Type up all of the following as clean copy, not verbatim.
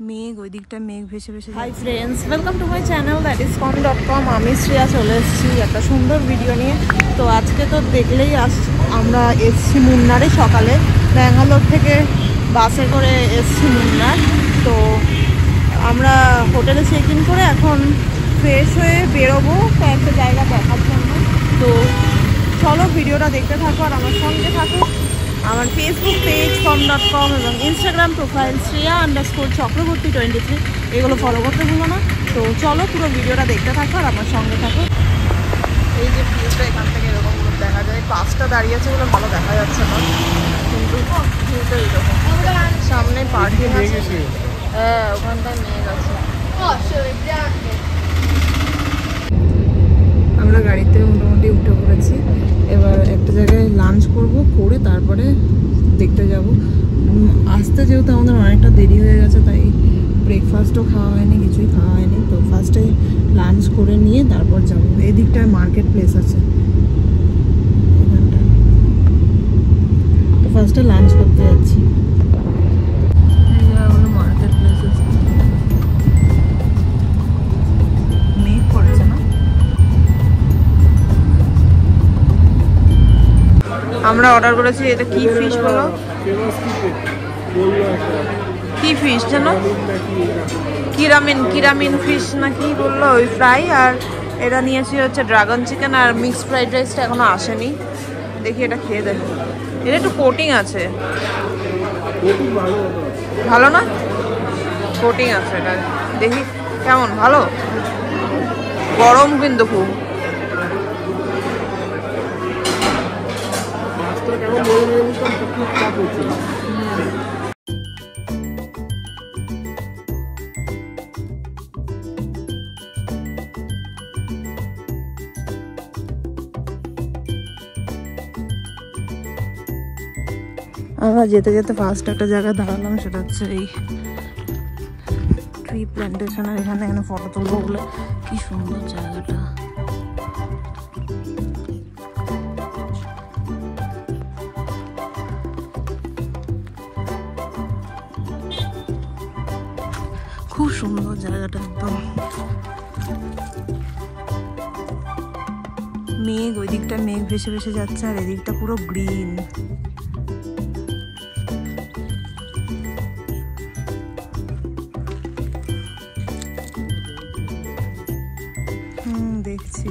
মেঘ, ওই দিকটা মেঘ ভেসে ভেসে। Hi friends, welcome to my channel thatiscom.com। আমি শ্রেয়া চলে এসেছি একটা সুন্দর ভিডিও নিয়ে। তো আজকে তো দেখলেই আমরা এসছি মুন্নারে। সকালে ব্যাঙ্গালোর থেকে বাসে করে এসছি মুন্নার। তো আমরা হোটেলে চেক ইন করে এখন ফ্রেশ হয়ে বেরোবো কয়েকটা জায়গা দেখার জন্য। তো চলো ভিডিওটা দেখতে থাকো আর আমার সঙ্গে থাকো। আমার ফেসবুক পেজ com.com এবং ইনস্টাগ্রাম প্রোফাইল Shreya_চক্রবর্তী23 এগুলো ফলো করতে ভুলো না। তো চলো পুরো ভিডিওটা দেখতে থাকো আর আমার সঙ্গে থাকো। এই যে ভিউটা এখান থেকে এরকম দেখা যায়। বাসটা দাঁড়িয়ে আছে বলে ভালো দেখা যাচ্ছে না, কিন্তু ভিউটা এইরকম। সামনে পার্কিং আছে, হ্যাঁ ওখানটায় মেঘ আছে। আমরা গাড়িতে মোটামুটি উঠে পড়েছি। এবার একটা জায়গায় লাঞ্চ করব, করে তারপরে দেখতে যাব। আসতে যেহেতু আমাদের অনেকটা দেরি হয়ে গেছে, তাই ব্রেকফাস্টও খাওয়া হয়নি, কিছুই খাওয়া হয়নি। তো ফার্স্টে লাঞ্চ করে নিয়ে তারপর যাব। এই দিকটায় মার্কেট প্লেস আছে এখানটা। তো ফার্স্টে লাঞ্চ করতে যাচ্ছি। মার্কেট প্লেস আছে, মেঘ পড়েছে না। আমরা অর্ডার করেছি, এটা কি ফিশ বলো, কি ফিশ জানো, কিরামিন ফিশ না কি বললো, ওই ফ্রাই। আর এটা নিয়েছি হচ্ছে ড্রাগন চিকেন আর মিক্সড ফ্রাইড রাইসটা এখনো আসেনি। দেখি এটা খেয়ে দেখো, এটা একটু কোটিং আছে, ভালো না? কোটিং আছে এটা, দেখি কেমন, ভালো। গরম কিন্তু খুব। আমরা যেতে যেতে ফার্স্ট একটা জায়গায় দাঁড়ালাম, সেটা হচ্ছে এই ট্রি প্ল্যান্টেশন। আর এখানে ফটো তুলবো বলে, কি সুন্দর জায়গাটা। খুব সুন্দর জায়গাটা, একদম মেঘ, ওই দিকটা মেঘ ভেসে ভেসে যাচ্ছে আর এদিকটা পুরো গ্রিন। দেখছি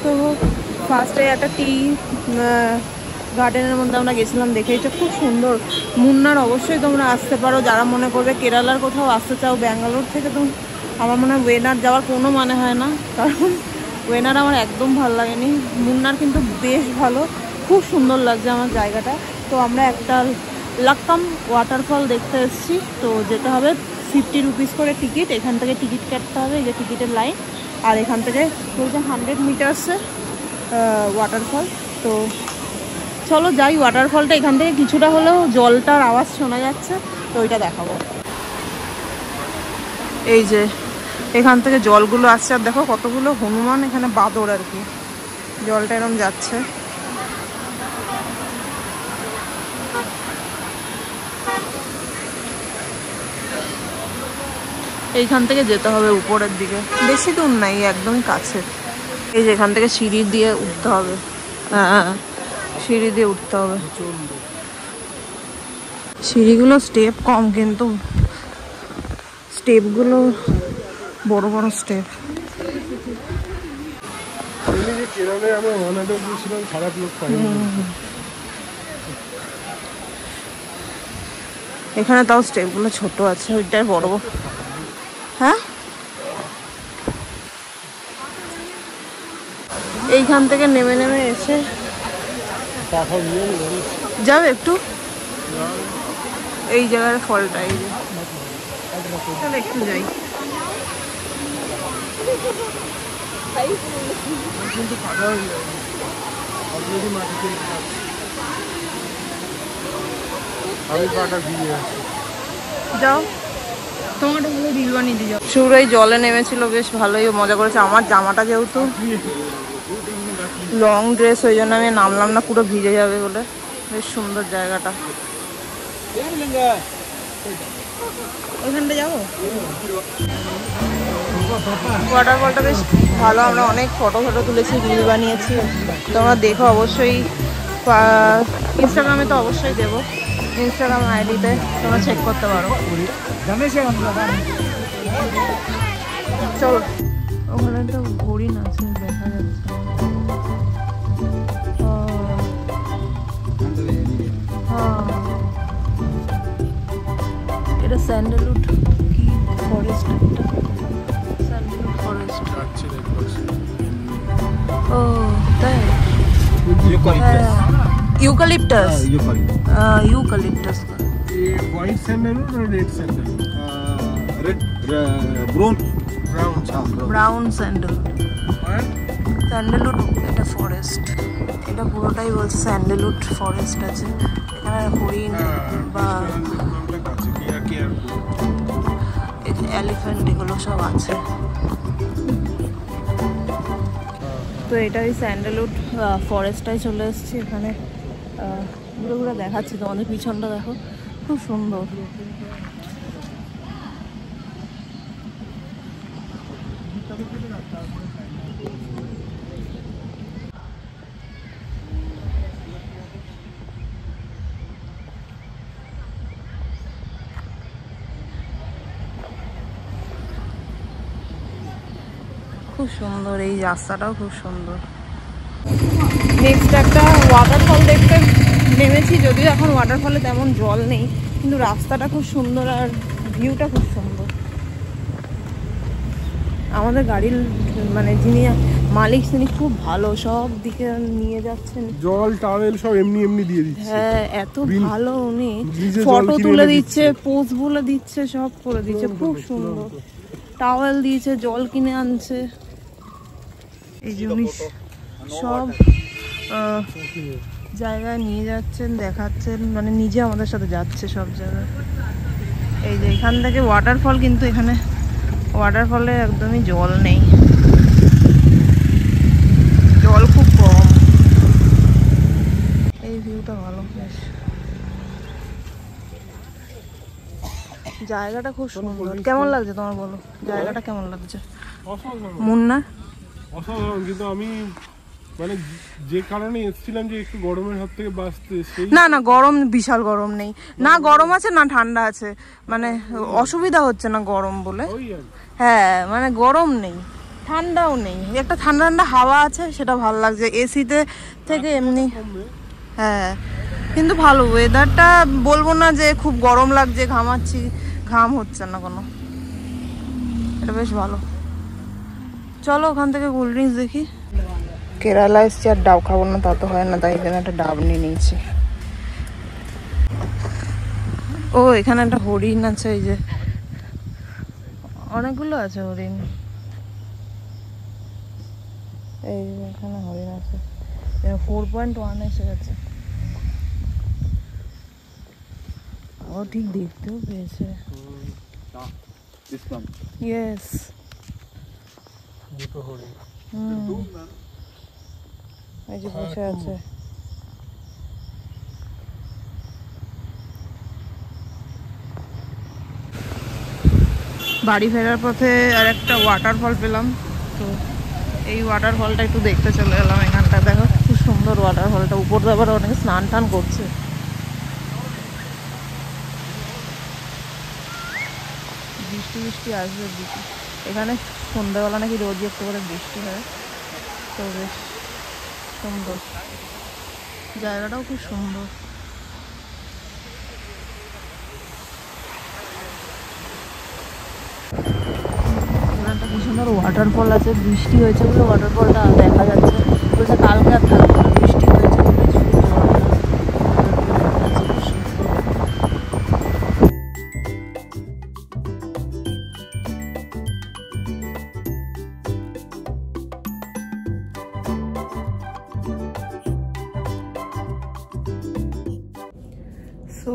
তো ফার্স্টে একটা টি গার্ডেনের মধ্যে আমরা গেছিলাম, দেখেইছো খুব সুন্দর। মুন্নার অবশ্যই তোমরা আসতে পারো যারা মনে করবে কেরালার কোথাও আসতে চাও ব্যাঙ্গালোর থেকে। তো আমার মনে হয় ওয়েনার যাওয়ার কোনো মানে হয় না, কারণ ওয়েনার আমার একদম ভালো লাগেনি। মুন্নার কিন্তু বেশ ভালো, খুব সুন্দর লাগছে আমার জায়গাটা। তো আমরা একটা লাক্কাম ওয়াটারফল দেখতে এসেছি। তো যেতে হবে 50 রুপিস করে টিকিট, এখান থেকে টিকিট কাটতে হবে, এই যে টিকিটের লাইন। আর এখান থেকে বলছে 100 মিটার্সে ওয়াটারফল। তো চলো যাই, ওয়াটারফলটা এখান থেকে কিছুটা হলেও জলটার আওয়াজ শোনা যাচ্ছে, তো ওইটা দেখাবো। এই যে এখান থেকে জলগুলো আসছে, আর দেখো কতগুলো হনুমান, এখানে বাদর আর কি। জলটা এরকম যাচ্ছে। এইখান থেকে যেতে হবে উপরের দিকে, বেশি দূর নাই, একদমই কাছে। এই যে এখান থেকে সিঁড়ি দিয়ে উঠতে হবে, হ্যাঁ সিঁড়ি দিয়ে উঠতে হবে। সিঁড়িগুলো স্টেপ কম, কিন্তু স্টেপগুলো বড় বড় স্টেপ। এখানে তাও স্টেপগুলো ছোট আছে, ওইটাই বড়। হ্যাঁ এইখান থেকে নেমে নেমে এসে যাবে একটু এই জায়গার ফলটা, এই যে তাহলে একটু যাই। আমি পাটা দিয়ে যাও তোমার ভালো রিল বানিয়ে দিয়ে যাও। সুরাই জলে নেমেছিল, বেশ ভালোই মজা করেছে। আমার জামাটা যেহেতু লং ড্রেস, ওই জন্য আমি নামলাম না, পুরো ভিজে যাবে বলে। বেশ সুন্দর জায়গাটা। ওইখানটা যাবো। ওয়াটারফলটা বেশ ভালো, আমরা অনেক ফটো তুলেছি, রিল বানিয়েছি। তোমরা দেখো অবশ্যই, ইনস্টাগ্রামে তো অবশ্যই দেবো, ইনস্টাগ্রাম আইডিতে তোমরা চেক করতে পারো। চলো, ওখানে একটা হরিণ আছে দেখা যাচ্ছে। এটা স্যান্ডেলউড কি ফরেস্ট, একটা স্যান্ডেলউড ফরেস্ট। ও তাই, ইউক্যালিপটাস। ইউক্যালিপটাস व्हाइट सैंडलवुड और red sandalwood, red brown brown sandalwood. Sandalwood এটা ফরেস্ট, এটা পুরোটাই বলছে স্যান্ডেলউড ফরেস্ট আছে। এখানে হরিণ বা এলিফ্যান্ট এগুলো সব আছে। তো এটা ওই স্যান্ডেলউড ফরেস্টটাই চলে এসেছি। এখানে ঘুরে ঘুরে দেখাচ্ছি তোমাদের, পিছনটা দেখো খুব সুন্দর। খুব সুন্দর, এই রাস্তাটাও খুব সুন্দর। নেক্সট একটা ওয়াটারফল দেখতে নেমেছি, যদিও এখন ওয়াটারফলে তেমন জল নেই, কিন্তু রাস্তাটা খুব সুন্দর আর ভিউটা খুব সুন্দর। আমাদের গাড়ির মানে যিনি মালিক তিনি খুব ভালো, সব দিকে নিয়ে যাচ্ছেন, জল টাওয়েল সব এমনি এমনি দিয়ে দিচ্ছে। হ্যাঁ, এত ভালো, উনি ফটো তুলে দিচ্ছে, পোজ বলে দিচ্ছে, সব করে দিচ্ছে, খুব সুন্দর। টাওয়েল দিয়েছে, জল কিনে আনছে। এই যে উনি সব জায়গায় নিয়ে যাচ্ছেন, দেখাচ্ছেন, মানে নিজে আমাদের সাথে যাচ্ছে সব জায়গায়। এই যে এখান থেকে ওয়াটারফল, কিন্তু এখানে ওয়াটারফলে একদমই জল নেই, জল খুব কম। এই ভিউটা ভালো, বেশ জায়গাটা খুব সুন্দর। কেমন লাগছে তোমার বলো, জায়গাটা কেমন লাগছে? মুন্নার অসাধারণ, কিন্তু আমি মানে যে কারণে এসেছিলাম যে একটু গরমের হাত থেকে বাঁচতে, না না, গরম বিশাল গরম নেই, না গরম আছে না ঠান্ডা আছে, মানে অসুবিধা হচ্ছে না গরম বলে। হ্যাঁ, মানে গরম নেই, ঠান্ডাও নেই, একটা ঠান্ডা ঠান্ডা হাওয়া আছে, সেটা ভালো লাগছে এসিতে থেকে এমনি। হ্যাঁ, কিন্তু ভালো ওয়েদারটা, বলবো না যে খুব গরম লাগছে, ঘামাচ্ছি, ঘাম হচ্ছে না কোনো, এটা বেশ ভালো। চলো ওখান থেকে কোল্ড ড্রিঙ্কস দেখি। কেরালা এসছি, আর ডাব খাবো না তা তো হয় না, তাই এখানে একটা ডাব নিয়ে নিয়েছি। ও এখানে একটা হরিণ আছে, এই যে অনেকগুলো আছে হরিণ, এই এখানে হরিণ আছে। 4.1 এসে গেছে, ও ঠিক দেখতেও পেয়েছে। ইয়েস, এই যে বসে আছে। বাড়ি ফেরার পথে আর একটা ওয়াটারফল পেলাম, তো এই ওয়াটারফলটা একটু দেখতে চলে এলাম। এখানটা দেখো খুব সুন্দর ওয়াটারফলটা, উপর দিয়ে আবার অনেকে স্নান টান করছে। বৃষ্টি বৃষ্টি আসবে, বৃষ্টি এখানে সন্ধ্যাবেলা নাকি রোজই একটু করে বৃষ্টি হয়, তো বেশ সুন্দর, জায়গাটাও খুব সুন্দর। এখানটা কি সুন্দর ওয়াটারফল আছে, বৃষ্টি হয়েছে বলে ওয়াটারফলটা দেখা যাচ্ছে, বলছে কালকে আর থাকবে না, বৃষ্টি হয়েছে বলে শুধু জল দেখা যাচ্ছে, খুব সুন্দর। সো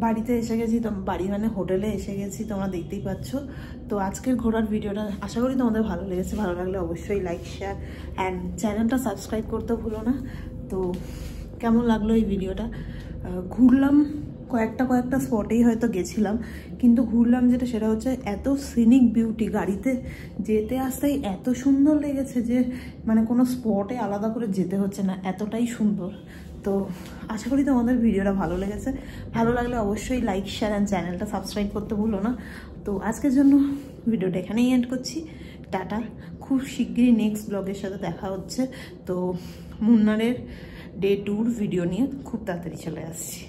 বাড়িতে এসে গেছি, তো বাড়ি মানে হোটেলে এসে গেছি, তোমরা দেখতেই পাচ্ছ। তো আজকের ঘোরার ভিডিওটা আশা করি তোমাদের ভালো লেগেছে। ভালো লাগলে অবশ্যই লাইক, শেয়ার অ্যান্ড চ্যানেলটা সাবস্ক্রাইব করতে ভুলো না। তো কেমন লাগলো এই ভিডিওটা? ঘুরলাম কয়েকটা স্পটেই হয়তো গেছিলাম, কিন্তু ঘুরলাম যেটা সেটা হচ্ছে এত সিনিক বিউটি, গাড়িতে যেতে আসতেই এত সুন্দর লেগেছে যে মানে কোনো স্পটে আলাদা করে যেতে হচ্ছে না, এতটাই সুন্দর। তো আশা করি তোমাদের ভিডিওটা ভালো লেগেছে। ভালো লাগলে অবশ্যই লাইক, শেয়ার অ্যান্ড চ্যানেলটা সাবস্ক্রাইব করতে ভুলো না। তো আজকের জন্য ভিডিওটা এখানেই এন্ড করছি। টাটা। খুব শিগগিরই নেক্সট ব্লগের সাথে দেখা হচ্ছে। তো মুন্নারের ডে 2 ভিডিও নিয়ে খুব তাড়াতাড়ি চলে আসছি।